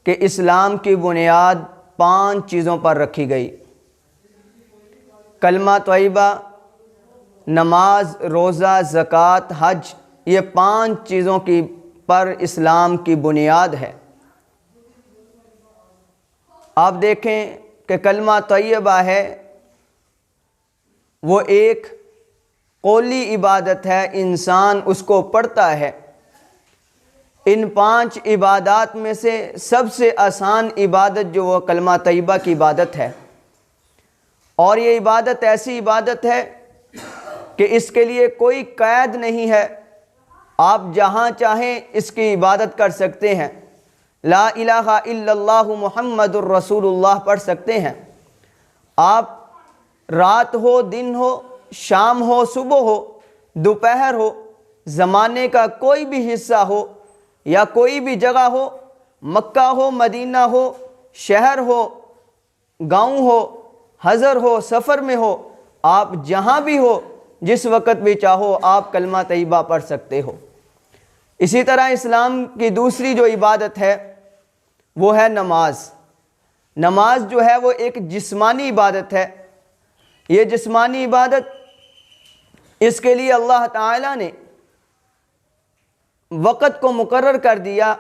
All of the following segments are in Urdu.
کہ اسلام کی بنیاد 5 چیزوں پر رکھی گئی: کلمہ طیبہ، نماز، روزہ، زکوٰۃ، حج۔ یہ 5 چیزوں کی پر اسلام کی بنیاد ہے۔ آپ دیکھیں کہ کلمہ طیبہ ہے وہ ایک قولی عبادت ہے، انسان اس کو پڑھتا ہے۔ ان 5 عبادات میں سے سب سے آسان عبادت جو وہ کلمہ طیبہ کی عبادت ہے، اور یہ عبادت ایسی عبادت ہے کہ اس کے لیے کوئی قید نہیں ہے، آپ جہاں چاہیں اس کی عبادت کر سکتے ہیں۔ لا الہ الا اللہ محمد الرسول اللہ پڑھ سکتے ہیں۔ آپ رات ہو، دن ہو، شام ہو، صبح ہو، دوپہر ہو، زمانے کا کوئی بھی حصہ ہو یا کوئی بھی جگہ ہو، مکہ ہو، مدینہ ہو، شہر ہو، گاؤں ہو، حضر ہو، سفر میں ہو، آپ جہاں بھی ہو، جس وقت بھی چاہو آپ کلمہ طیبہ پڑھ سکتے ہو۔ اسی طرح اسلام کی دوسری جو عبادت ہے وہ ہے نماز۔ نماز جو ہے وہ ایک جسمانی عبادت ہے۔ یہ جسمانی عبادت، اس کے لیے اللہ تعالیٰ نے وقت کو مقرر کر دیا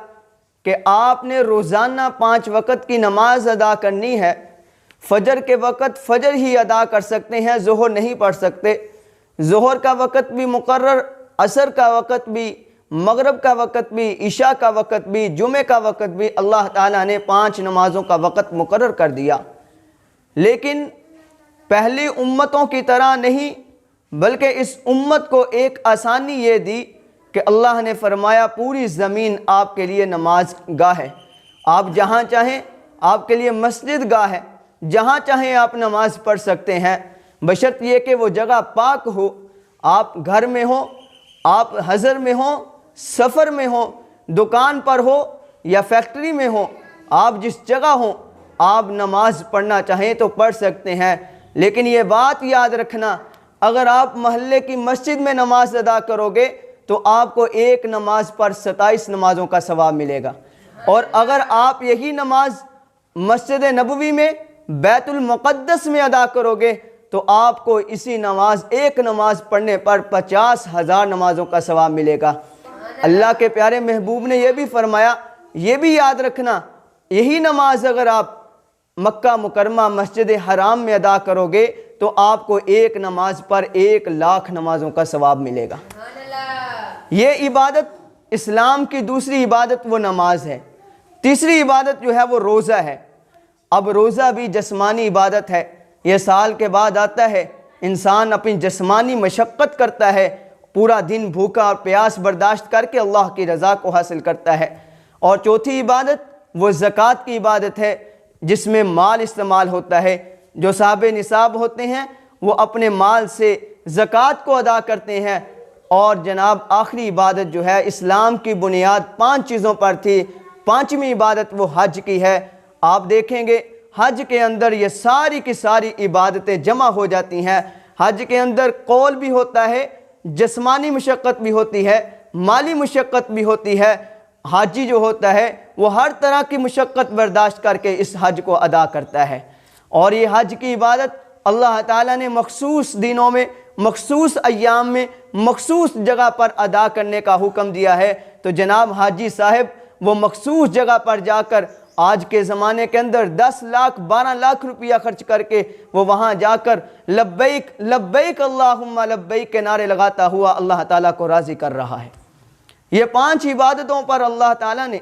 کہ آپ نے روزانہ 5 وقت کی نماز ادا کرنی ہے۔ فجر کے وقت فجر ہی ادا کر سکتے ہیں، ظہر نہیں پڑھ سکتے۔ ظہر کا وقت بھی مقرر، عصر کا وقت بھی، مغرب کا وقت بھی، عشاء کا وقت بھی، جمعہ کا وقت بھی، اللہ تعالیٰ نے 5 نمازوں کا وقت مقرر کر دیا۔ لیکن پہلی امتوں کی طرح نہیں، بلکہ اس امت کو ایک آسانی یہ دی کہ اللہ نے فرمایا پوری زمین آپ کے لیے نماز گاہ ہے، آپ جہاں چاہیں، آپ کے لیے مسجد گاہ ہے، جہاں چاہیں آپ نماز پڑھ سکتے ہیں، بشرط یہ کہ وہ جگہ پاک ہو۔ آپ گھر میں ہوں، آپ حضر میں ہوں، سفر میں ہوں، دکان پر ہو یا فیکٹری میں ہوں، آپ جس جگہ ہوں، آپ نماز پڑھنا چاہیں تو پڑھ سکتے ہیں۔ لیکن یہ بات یاد رکھنا، اگر آپ محلے کی مسجد میں نماز ادا کرو گے تو آپ کو ایک نماز پر 27 نمازوں کا ثواب ملے گا، اور اگر آپ یہی نماز مسجد نبوی میں، بیت المقدس میں ادا کرو گے تو آپ کو اسی نماز، ایک نماز پڑھنے پر 50,000 نمازوں کا ثواب ملے گا۔ اللہ کے پیارے محبوب نے یہ بھی فرمایا، یہ بھی یاد رکھنا، یہی نماز اگر آپ مکہ مکرمہ مسجد حرام میں ادا کرو گے تو آپ کو ایک نماز پر 1,00,000 نمازوں کا ثواب ملے گا۔ یہ عبادت، اسلام کی دوسری عبادت وہ نماز ہے۔ تیسری عبادت جو ہے وہ روزہ ہے۔ اب روزہ بھی جسمانی عبادت ہے، یہ سال کے بعد آتا ہے، انسان اپنی جسمانی مشقت کرتا ہے، پورا دن بھوکا اور پیاس برداشت کر کے اللہ کی رضا کو حاصل کرتا ہے۔ اور چوتھی عبادت وہ زکوٰۃ کی عبادت ہے، جس میں مال استعمال ہوتا ہے۔ جو صاحب نصاب ہوتے ہیں وہ اپنے مال سے زکوٰۃ کو ادا کرتے ہیں۔ اور جناب آخری عبادت جو ہے، اسلام کی بنیاد 5 چیزوں پر تھی، 5ویں عبادت وہ حج کی ہے۔ آپ دیکھیں گے حج کے اندر یہ ساری کی ساری عبادتیں جمع ہو جاتی ہیں۔ حج کے اندر قول بھی ہوتا ہے، جسمانی مشقت بھی ہوتی ہے، مالی مشقت بھی ہوتی ہے۔ حاجی جو ہوتا ہے وہ ہر طرح کی مشقت برداشت کر کے اس حج کو ادا کرتا ہے۔ اور یہ حج کی عبادت اللہ تعالیٰ نے مخصوص دنوں میں، مخصوص ایام میں، مخصوص جگہ پر ادا کرنے کا حکم دیا ہے۔ تو جناب حاجی صاحب وہ مخصوص جگہ پر جا کر، آج کے زمانے کے اندر 10 لاکھ 12 لاکھ روپیہ خرچ کر کے وہ وہاں جا کر لبیک لبیک اللہم لبیک کے نعرے لگاتا ہوا اللہ تعالیٰ کو راضی کر رہا ہے۔ یہ 5 عبادتوں پر اللہ تعالیٰ نے